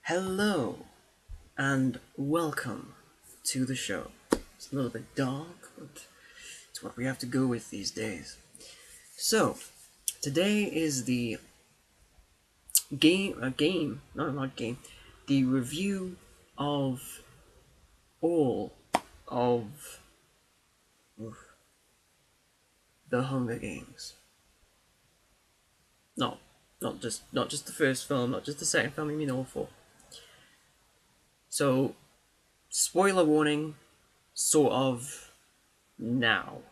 Hello and welcome to the show. It's a little bit dark, but it's what we have to go with these days. So, today is the the review of all of the Hunger Games. No, not just the first film, not just the second film, I mean all four. So, spoiler warning, sort of now.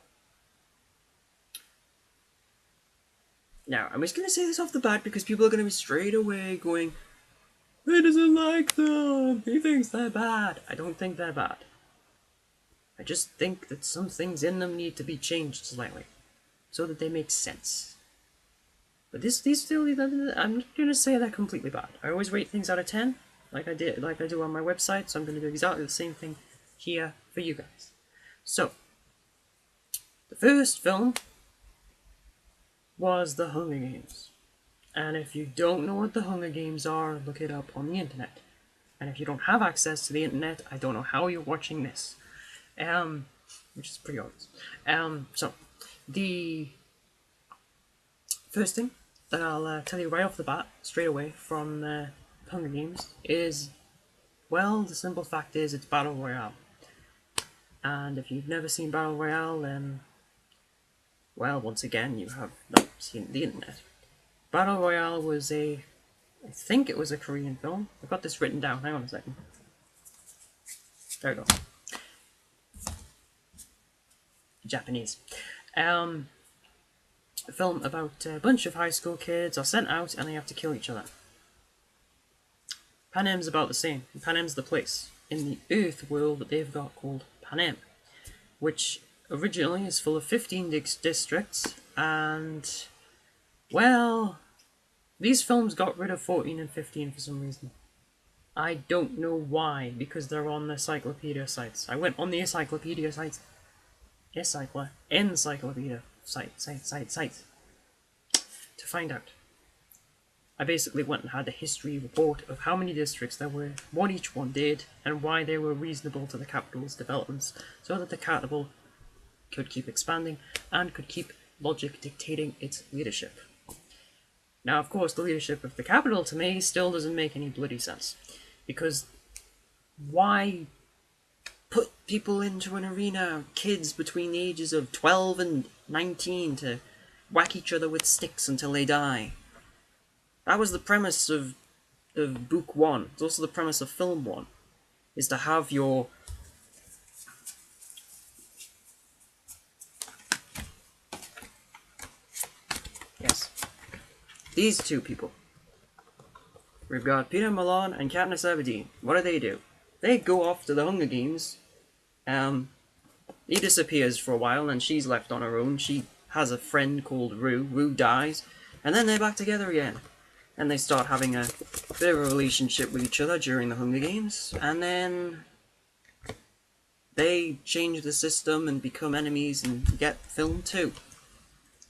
Now, I'm just going to say this off the bat because people are going to be straight away going, he doesn't like them, he thinks they're bad. I don't think they're bad. I just think that some things in them need to be changed slightly so that they make sense. But these still, I'm not going to say they're completely bad. I always rate things out of 10, like I do on my website, so I'm going to do exactly the same thing here for you guys. So, the first film was The Hunger Games. And if you don't know what the Hunger Games are, look it up on the internet. And if you don't have access to the internet, I don't know how you're watching this. Which is pretty obvious. So, the first thing that I'll tell you right off the bat, straight away from the Hunger Games, is, well, the simple fact is it's Battle Royale. And if you've never seen Battle Royale, then, well, once again, you have not seen the internet. Battle Royale was I think it was a Korean film. I've got this written down, hang on a second. There we go. Japanese. A film about a bunch of high school kids are sent out and they have to kill each other. Panem's about the same. Panem's the place in the Earth world that they've got called Panem, which originally is full of 15 districts, and, well, these films got rid of 14 and 15 for some reason. I don't know why, because they're on the encyclopedia sites. I went on the encyclopedia sites. Encyclopedia sites. To find out. I basically went and had a history report of how many districts there were, what each one did, and why they were reasonable to the capital's developments, so that the capital could keep expanding and could keep logic dictating its leadership. Now, of course, the leadership of the capital, to me, still doesn't make any bloody sense. Because why put people into an arena, kids between the ages of 12 and 19, to whack each other with sticks until they die? That was the premise of book one. It's also the premise of film one, is to have your these two people. We've got Peter Malone and Katniss Everdeen. What do? They go off to the Hunger Games. He disappears for a while and she's left on her own. She has a friend called Rue. Rue dies. And then they're back together again. And they start having a bit of a relationship with each other during the Hunger Games. And then they change the system and become enemies and get film 2.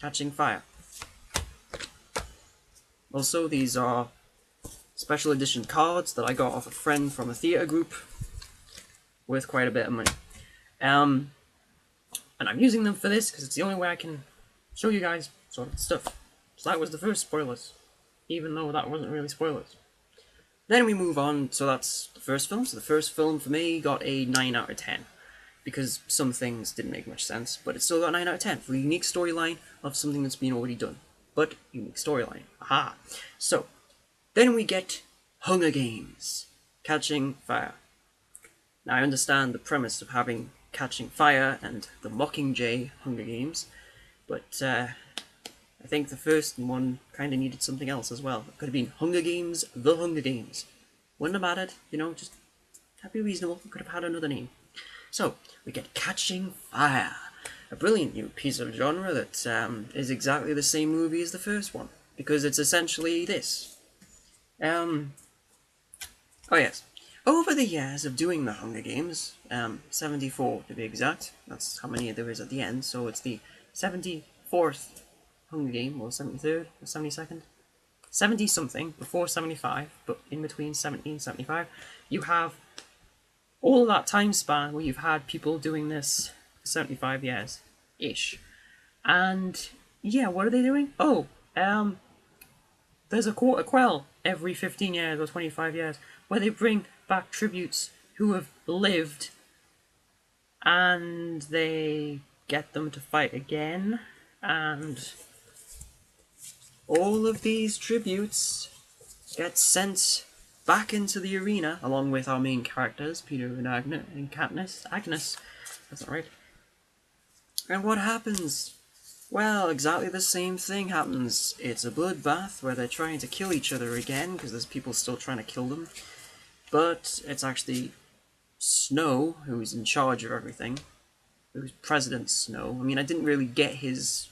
Catching Fire. Also, these are special edition cards that I got off a friend from a theatre group, worth quite a bit of money. And I'm using them for this because it's the only way I can show you guys sort of stuff. So that was the first spoilers, even though that wasn't really spoilers. Then we move on, so that's the first film. So the first film for me got a 9 out of 10, because some things didn't make much sense, but it still got a 9 out of 10 for a unique storyline of something that's been already done. But unique storyline. Aha! So, then we get Hunger Games. Catching Fire. Now, I understand the premise of having Catching Fire and the Mockingjay Hunger Games, but I think the first one kind of needed something else as well. It could have been Hunger Games, The Hunger Games. Wouldn't have mattered, just that'd be reasonable. It could have had another name. So, we get Catching Fire. A brilliant new piece of genre that is exactly the same movie as the first one, because it's essentially this. Oh yes. Over the years of doing the Hunger Games, 74 to be exact, that's how many there is at the end, so it's the 74th Hunger Game, or 73rd, or 72nd. 70 something, before 75, but in between 70 and 75, you have all of that time span where you've had people doing this for 75 years ish. And yeah, what are they doing? Oh, there's a quarter quell every 15 years or 25 years where they bring back tributes who have lived and they get them to fight again. And all of these tributes get sent back into the arena along with our main characters, Peter and Agnes. That's not right. And what happens? Well, exactly the same thing happens. It's a bloodbath where they're trying to kill each other again because there's people still trying to kill them. But it's actually Snow who's in charge of everything. Who's President Snow. I mean, I didn't really get his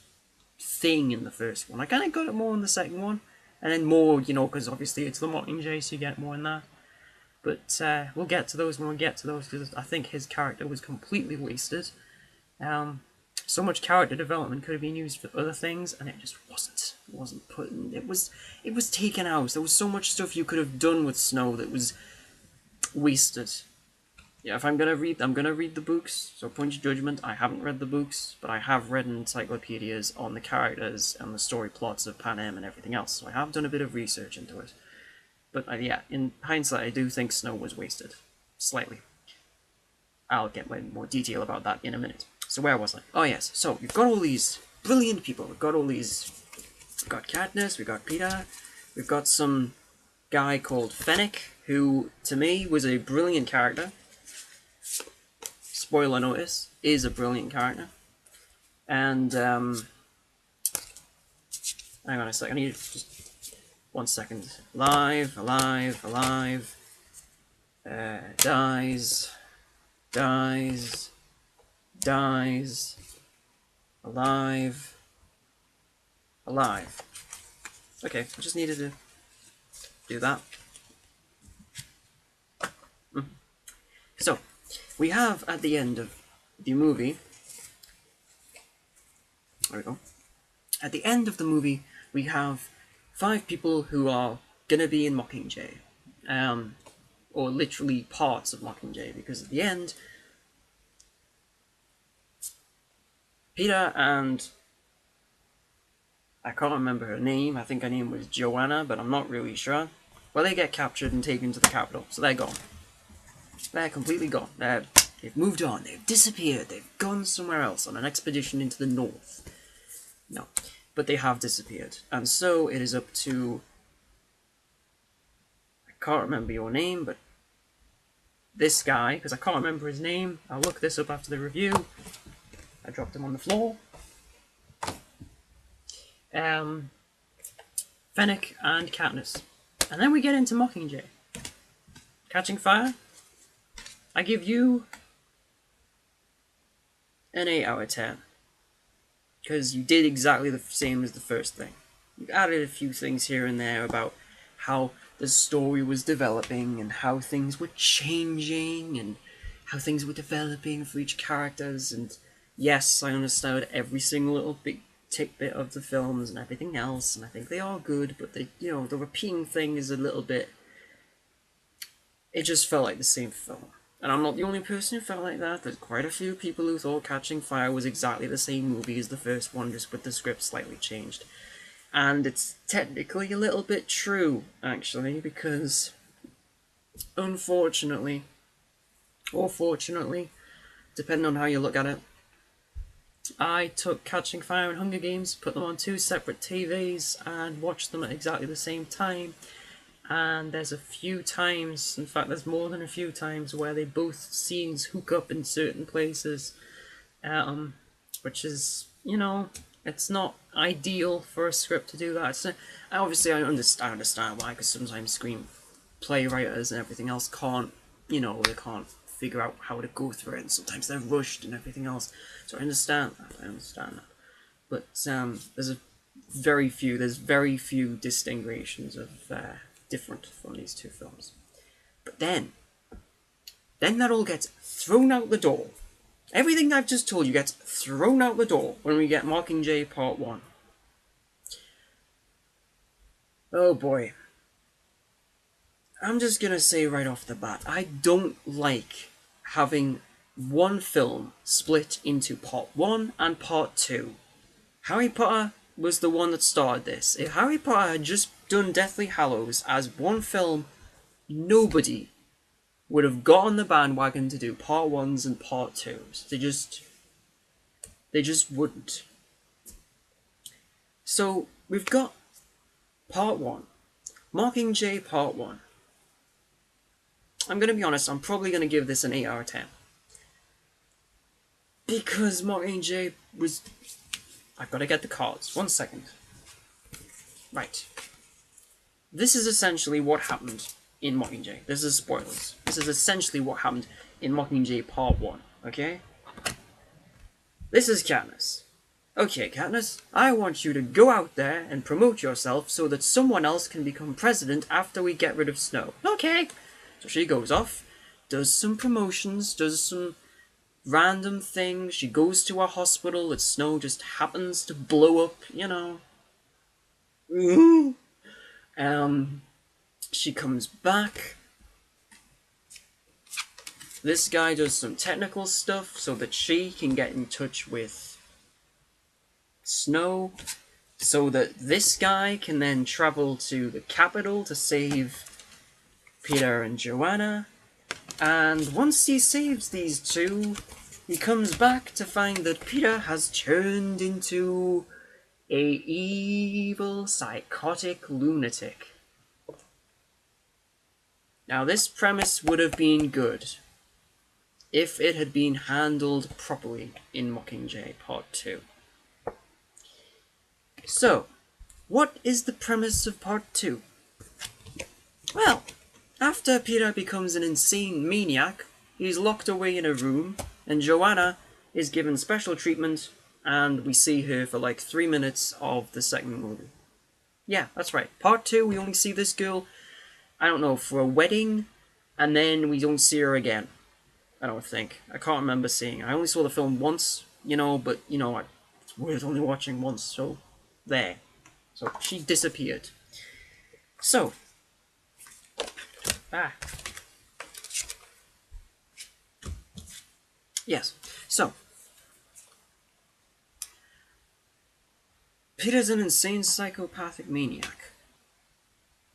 thing in the first one. I kind of got it more in the second one. And then more, you know, because obviously it's the Mockingjay, so you get more in that. But we'll get to those when we get to those, because I think his character was completely wasted. So much character development could have been used for other things, and it just wasn't. It wasn't put in. It was taken out. There was so much stuff you could have done with Snow that was wasted. Yeah, if I'm gonna read the books. So point your judgment. I haven't read the books, but I have read encyclopedias on the characters and the story plots of Panem and everything else. So I have done a bit of research into it. But yeah, in hindsight, I do think Snow was wasted slightly. I'll get more detail about that in a minute. So where was I? Oh yes, so we've got all these brilliant people. We've got Katniss, we've got Peter, we've got some guy called Fennec, who, to me, was a brilliant character. Spoiler notice, is a brilliant character. And, hang on a second, I need just 1 second. Alive. Dies, alive. Okay, I just needed to do that. So, we have at the end of the movie, there we go. At the end of the movie, we have 5 people who are gonna be in Mockingjay, or literally parts of Mockingjay, because at the end, Peter and I can't remember her name. I think her name was Joanna, but I'm not really sure. Well, they get captured and taken to the capital, so they're gone. They're completely gone. They've moved on. They've disappeared. They've gone somewhere else on an expedition into the north. No, but they have disappeared, and so it is up to. I can't remember your name, but this guy, because I can't remember his name. I'll look this up after the review. I dropped him on the floor. Fennec and Katniss. And then we get into Mockingjay. Catching Fire. I give you an 8 out of 10. Because you did exactly the same as the first thing. You added a few things here and there about how the story was developing and how things were changing and how things were developing for each characters, and yes, I understood every single little big tidbit of the films and everything else, and I think they are good, but they, you know, the repeating thing is a little bit. It just felt like the same film. And I'm not the only person who felt like that. There's quite a few people who thought Catching Fire was exactly the same movie as the first one, just with the script slightly changed. And it's technically a little bit true, actually, because unfortunately, or fortunately, depending on how you look at it, I took Catching Fire and Hunger Games, put them on 2 separate TVs, and watched them at exactly the same time. And there's a few times, in fact there's more than a few times, where they both scenes hook up in certain places. Which is, you know, it's not ideal for a script to do that. Obviously I understand why, because sometimes screenplay writers and everything else can't, you know, they can't figure out how to go through it, and sometimes they're rushed and everything else. So I understand that. But there's very few distinctions of different from these 2 films. But then that all gets thrown out the door. Everything I've just told you gets thrown out the door when we get Mockingjay Part 1. Oh boy. I'm just gonna say right off the bat, I don't like having one film split into part 1 and part 2. Harry Potter was the one that started this. If Harry Potter had just done Deathly Hallows as one film, nobody would have got on the bandwagon to do part 1s and part 2s. They just wouldn't. So, we've got part 1. Mockingjay part 1. I'm gonna be honest, I'm probably gonna give this an 8 out of 10. Because Mockingjay was... I've gotta get the cards. 1 second. Right. This is essentially what happened in Mockingjay. This is spoilers. This is essentially what happened in Mockingjay Part 1, okay? This is Katniss. Okay, Katniss, I want you to go out there and promote yourself so that someone else can become president after we get rid of Snow. Okay. So she goes off, does some promotions, does some random things. She goes to a hospital that Snow just happens to blow up, you know. She comes back. This guy does some technical stuff so that she can get in touch with Snow, so that this guy can then travel to the capital to save Peter and Joanna. And once he saves these two, he comes back to find that Peter has turned into a evil, psychotic lunatic. Now, this premise would have been good if it had been handled properly in Mockingjay Part 2. So, what is the premise of Part 2? Well, after Peter becomes an insane maniac, he's locked away in a room, and Joanna is given special treatment, and we see her for like 3 minutes of the second movie. Yeah, that's right. Part 2, we only see this girl, I don't know, for a wedding, and then we don't see her again. I don't think. I can't remember seeing her. I only saw the film once, you know, but, you know, it's worth only watching once, so there. So, she disappeared. So, yes, so, Peter's an insane psychopathic maniac.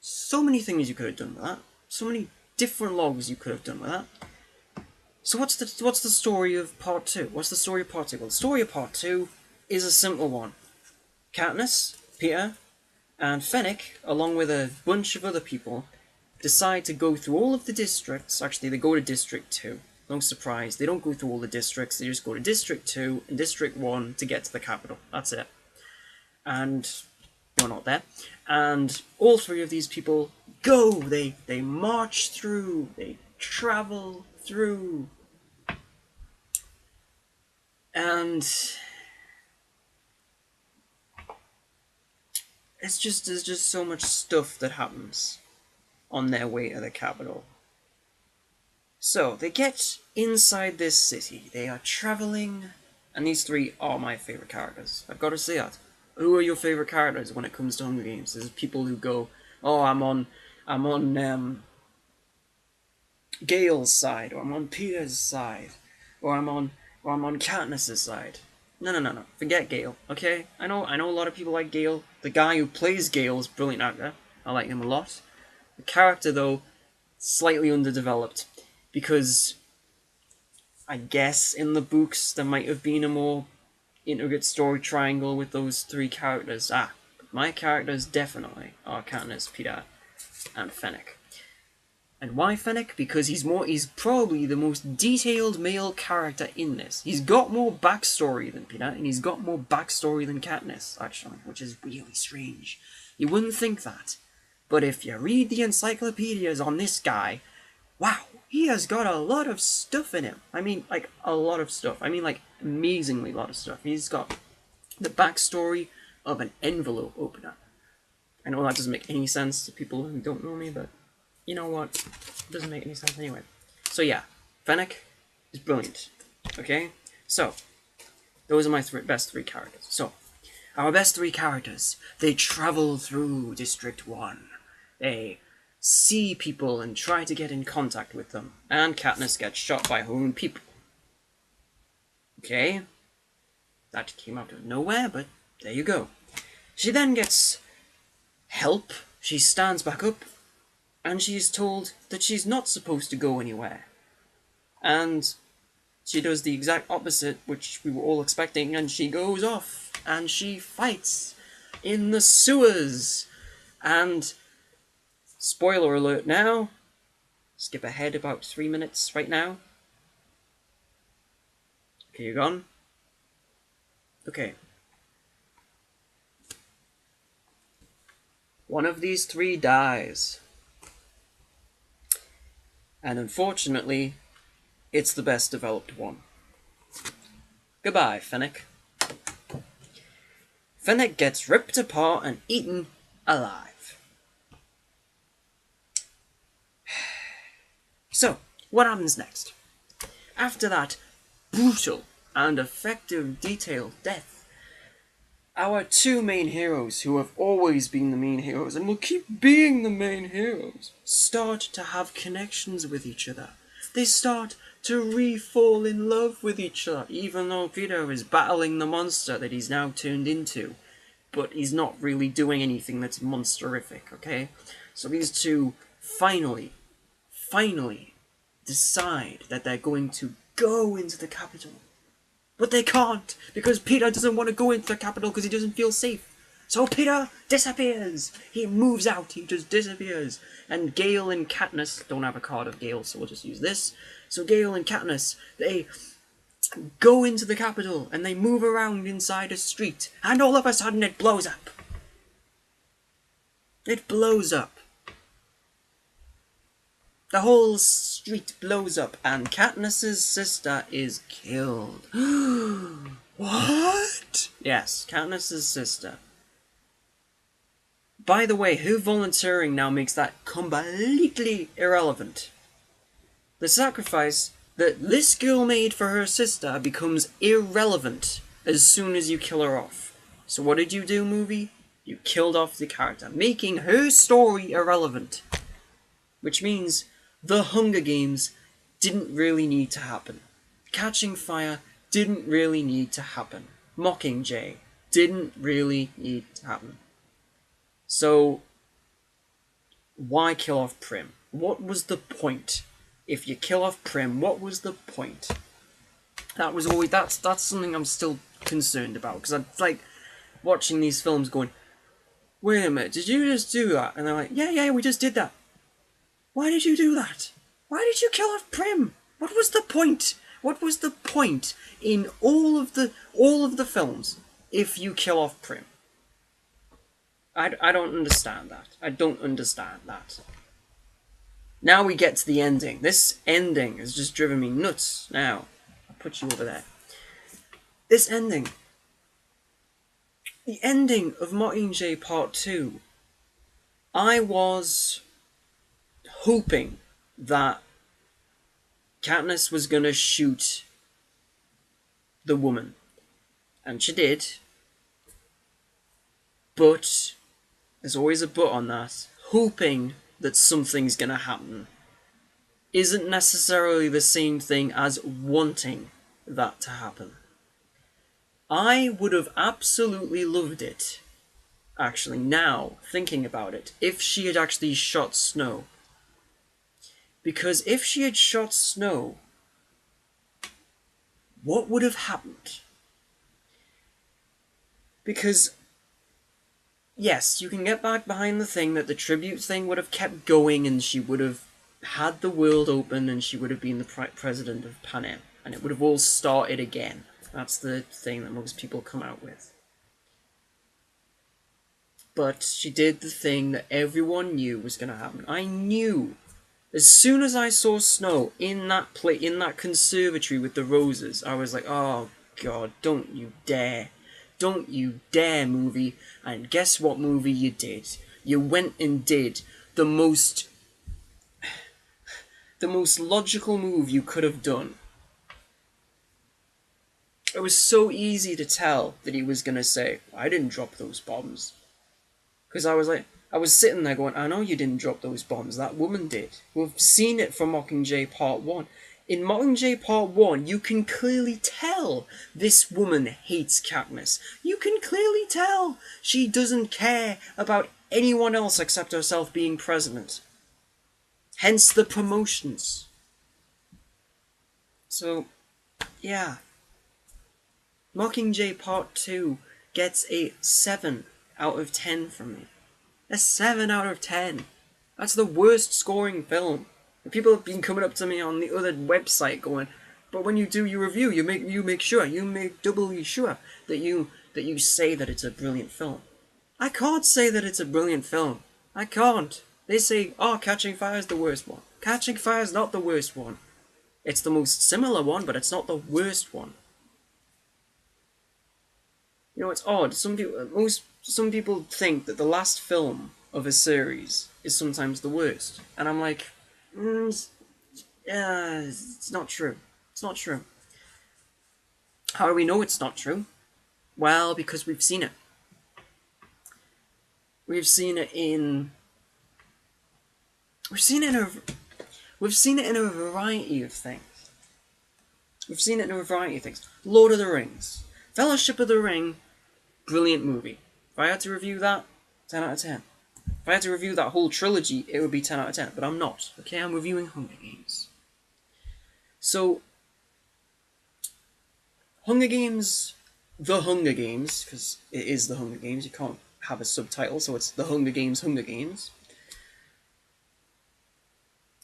So many things you could have done with that. So many different logs you could have done with that. So what's the story of Part 2? What's the story of Part 2? Well, the story of Part 2 is a simple one. Katniss, Peter, and Fennec, along with a bunch of other people, decide to go through all of the districts. Actually, they go to District 2. No surprise, they don't go through all the districts, they just go to District 2 and District 1 to get to the capital. That's it. And... no, not there. And all three of these people go! They march through, they travel through. And... there's just so much stuff that happens on their way to the capital. So, they get inside this city. They are traveling, and these three are my favourite characters. I've got to say that. Who are your favourite characters when it comes to Hunger Games? There's people who go, oh, I'm on Gale's side, or I'm on Peter's side, or I'm on Katniss's side. No. Forget Gale, okay? I know a lot of people like Gale. The guy who plays Gale is a brilliant actor. I like him a lot. The character, though, slightly underdeveloped. Because I guess in the books there might have been a more intricate story triangle with those three characters. My characters definitely are Katniss, Peter, and Fennec. And why Fennec? Because he's probably the most detailed male character in this. He's got more backstory than Peter, and he's got more backstory than Katniss, actually, which is really strange. You wouldn't think that. But if you read the encyclopedias on this guy, wow, he has got a lot of stuff in him. I mean, like, a lot of stuff. I mean, like, amazingly a lot of stuff. He's got the backstory of an envelope opener. I know that doesn't make any sense to people who don't know me, but you know what? It doesn't make any sense anyway. So yeah, Fennec is brilliant. Okay? So, those are my best three characters. So, Our best three characters, they travel through District 1. They see people and try to get in contact with them. And Katniss gets shot by her own people. Okay? That came out of nowhere, but there you go. She then gets help. She stands back up, and she's told that she's not supposed to go anywhere. And she does the exact opposite, which we were all expecting, and she goes off, and she fights in the sewers. And, spoiler alert now, skip ahead about 3 minutes right now. Okay, you're gone? Okay. One of these three dies. And unfortunately, it's the best developed one. Goodbye, Fennec. Fennec gets ripped apart and eaten alive. So, what happens next? After that brutal and effective detailed death, our two main heroes, who have always been the main heroes and will keep being the main heroes, start to have connections with each other. They start to re-fall in love with each other, even though Peter is battling the monster that he's now turned into. But he's not really doing anything that's monsterific, okay? So these two finally decide that they're going to go into the capital. But they can't, because Peter doesn't want to go into the capital because he doesn't feel safe. So Peter disappears. He moves out. He just disappears. And Gale and Katniss don't have a card of Gale, so we'll just use this. So Gale and Katniss, they go into the capital and they move around inside a street. And all of a sudden it blows up. It blows up. The whole street blows up and Katniss's sister is killed. What? Yes, Katniss's sister. By the way, her volunteering now makes that completely irrelevant. The sacrifice that this girl made for her sister becomes irrelevant as soon as you kill her off. So what did you do, movie? You killed off the character, making her story irrelevant. Which means the Hunger Games didn't really need to happen. Catching Fire didn't really need to happen. Mockingjay didn't really need to happen. So, why kill off Prim? What was the point? If you kill off Prim, what was the point? That was always that's something I'm still concerned about, because I'm like watching these films going, wait a minute, did you just do that? And they're like, yeah, we just did that. Why did you do that? Why did you kill off Prim? What was the point? What was the point in all of the films if you kill off Prim? I don't understand that. I don't understand that. Now we get to the ending. This ending has just driven me nuts. Now, I'll put you over there. This ending. The ending of Mockingjay Part 2. I was hoping that Katniss was gonna shoot the woman. And she did. But there's always a but on that. Hoping that something's gonna happen isn't necessarily the same thing as wanting that to happen. I would have absolutely loved it, actually now, thinking about it, if she had actually shot Snow. Because if she had shot Snow, what would have happened? Because yes, you can get back behind the thing that the tribute thing would have kept going and she would have had the world open and she would have been the president of Panem. And it would have all started again. That's the thing that most people come out with. But she did the thing that everyone knew was going to happen. I knew. As soon as I saw Snow in that in that conservatory with the roses, I was like, oh God, don't you dare. Don't you dare, movie. And guess what, movie, you did? You went and did the most logical move you could have done. it was so easy to tell that he was going to say, I didn't drop those bombs. Because I was sitting there going, I know you didn't drop those bombs, that woman did. We've seen it from Mockingjay Part 1. In Mockingjay Part 1, you can clearly tell this woman hates Katniss. You can clearly tell she doesn't care about anyone else except herself being president. Hence the promotions. So, yeah. Mockingjay Part 2 gets a 7 out of 10 from me. A 7 out of 10. That's the worst scoring film. And people have been coming up to me on the other website going, but when you do your review, you make doubly sure that you say that it's a brilliant film. I can't say that it's a brilliant film. I can't. They say, oh, Catching Fire is the worst one. Catching Fire is not the worst one. It's the most similar one, but it's not the worst one. You know, it's odd. Some people think that the last film of a series is sometimes the worst, and I'm like, yeah, it's not true. It's not true. How do we know it's not true? Well, because we've seen it. We've seen it in a variety of things. We've seen it in a variety of things. Lord of the Rings, Fellowship of the Ring, brilliant movie. If I had to review that, 10 out of 10. If I had to review that whole trilogy, it would be 10 out of 10. But I'm not. Okay, I'm reviewing Hunger Games. So, Hunger Games, The Hunger Games, because it is The Hunger Games, you can't have a subtitle, so it's The Hunger Games, Hunger Games.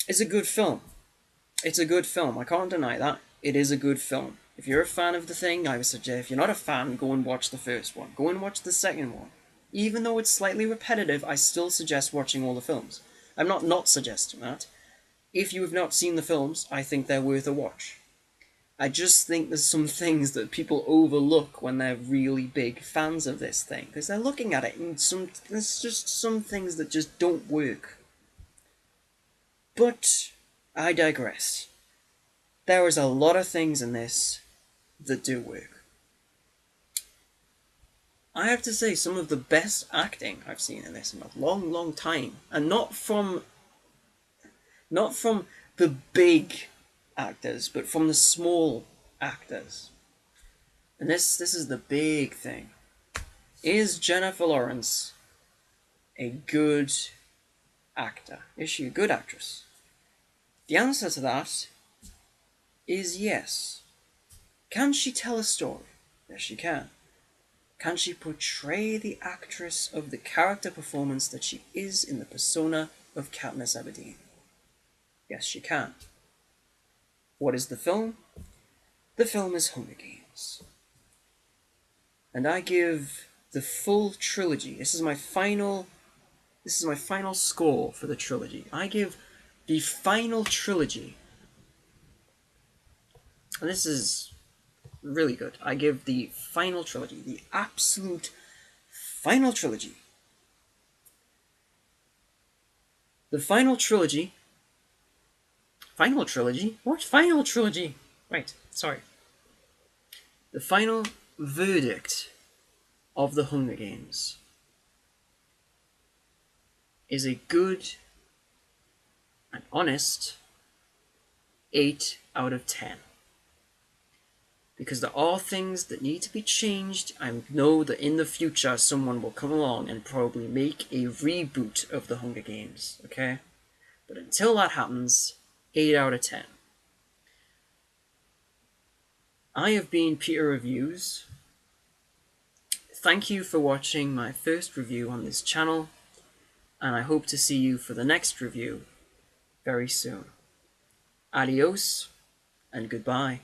It's a good film. It's a good film. I can't deny that. It is a good film. If you're a fan of the thing, I would suggest, if you're not a fan, go and watch the first one. Go and watch the second one. Even though it's slightly repetitive, I still suggest watching all the films. I'm not suggesting that. If you have not seen the films, I think they're worth a watch. I just think there's some things that people overlook when they're really big fans of this thing. Because they're looking at it and there's just some things that just don't work. But I digress. There is a lot of things in this that do work. I have to say, some of the best acting I've seen in this in a long, long time. And not from the big actors, but from the small actors. And this is the big thing. Is Jennifer Lawrence a good actor? Is she a good actress? The answer to that is yes. Can she tell a story? Yes, she can. Can she portray the actress of the character performance that she is in the persona of Katniss Everdeen? Yes, she can. What is the film? The film is Hunger Games. And I give the full trilogy, this is my final score for the trilogy. I give the final trilogy, and this is really good. I give the final trilogy, the absolute final trilogy. The final trilogy. Final trilogy? What? Final trilogy? Right, sorry. The final verdict of the Hunger Games is a good and honest 8 out of 10. Because there are things that need to be changed. I know that in the future someone will come along and probably make a reboot of the Hunger Games, okay? But until that happens, 8 out of 10. I have been Peter Reviews. Thank you for watching my first review on this channel, and I hope to see you for the next review very soon. Adios, and goodbye.